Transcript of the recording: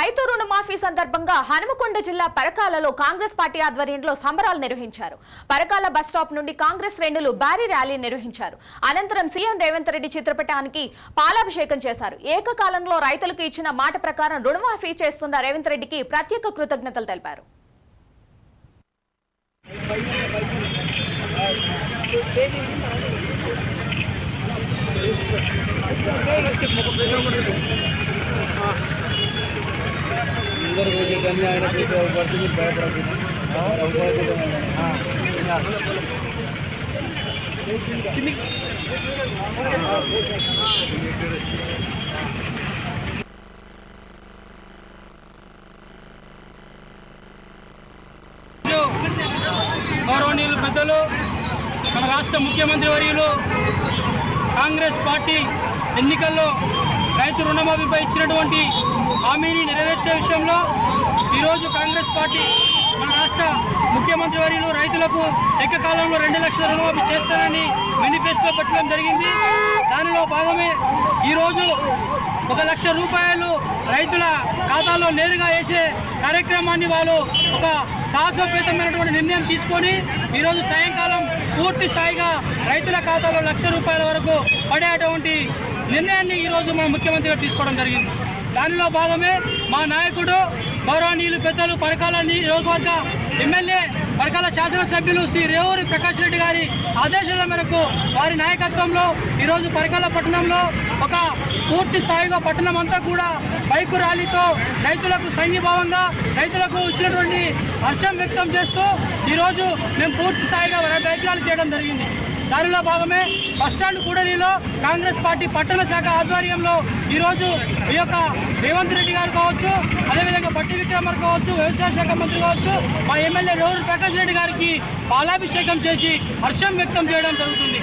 రైతు రుణమాఫీ సందర్భంగా హనుమకొండ జిల్లా పరకాలలో కాంగ్రెస్ పార్టీ ఆధ్వర్యంలో సంబరాలు నిర్వహించారు. పరకాల బస్ స్టాప్ నుండి కాంగ్రెస్ శ్రేణులు భారీ ర్యాలీ నిర్వహించారు. అనంతరం సీఎం రేవంత్ రెడ్డి చిత్రపటానికి పాలాభిషేకం చేశారు. ఏకకాలంలో రైతులకు ఇచ్చిన మాట ప్రకారం రుణమాఫీ చేస్తున్న రేవంత్ రెడ్డికి ప్రత్యేక కృతజ్ఞతలు తెలిపారు. గౌరవనీయులు పెద్దలు మన రాష్ట్ర ముఖ్యమంత్రి వర్యులు కాంగ్రెస్ పార్టీ ఎన్నికల్లో రైతు రుణమాఫీపై ఇచ్చినటువంటి హామీని నెరవేర్చే విషయంలో ఈరోజు కాంగ్రెస్ పార్టీ మన రాష్ట్ర ముఖ్యమంత్రి వర్యులు రైతులకు ఏకకాలంలో 2 లక్షల రుణమాఫీ చేస్తారని మేనిఫెస్టో పెట్టడం జరిగింది. దానిలో భాగమే ఈరోజు 1 లక్ష రూపాయలు రైతుల ఖాతాలో నేరుగా వేసే కార్యక్రమాన్ని వాళ్ళు ఒక సాహసోపేతమైనటువంటి నిర్ణయం తీసుకొని ఈరోజు సాయంకాలం పూర్తి స్థాయిగా రైతుల ఖాతాలో 1 లక్ష రూపాయల వరకు పడేటువంటి నిర్ణయాన్ని ఈరోజు మన ముఖ్యమంత్రి గారు తీసుకోవడం జరిగింది. దానిలో భాగమే మా నాయకుడు గౌరవనీయులు పెద్దలు పరకాల నియోజకవర్గ ఎమ్మెల్యే పరకాల శాసనసభ్యులు శ్రీ రేవూరి ప్రకాష్ రెడ్డి గారి ఆదేశాల మేరకు వారి నాయకత్వంలో ఈరోజు పరకాల పట్టణంలో ఒక పూర్తి స్థాయిగా పట్టణం అంతా కూడా బైకు ర్యాలీతో రైతులకు సంఘీభావంగా రైతులకు ఇచ్చినటువంటి హర్షం వ్యక్తం చేస్తూ ఈరోజు మేము పూర్తి స్థాయిగా బైక్ ర్యాలీ చేయడం జరిగింది. దానిలో భాగమే బస్టాండ్ కూడలిలో కాంగ్రెస్ పార్టీ పట్టణ శాఖ ఆధ్వర్యంలో ఈరోజు ఈ యొక్క రేవంత్ రెడ్డి గారు కావచ్చు, అదేవిధంగా బట్టి విక్రమర్ కావచ్చు, వ్యవసాయ శాఖ మంత్రి కావచ్చు, మా ఎమ్మెల్యే రేవూరి ప్రకాష్ రెడ్డి గారికి పాలాభిషేకం చేసి హర్షం వ్యక్తం చేయడం జరుగుతుంది.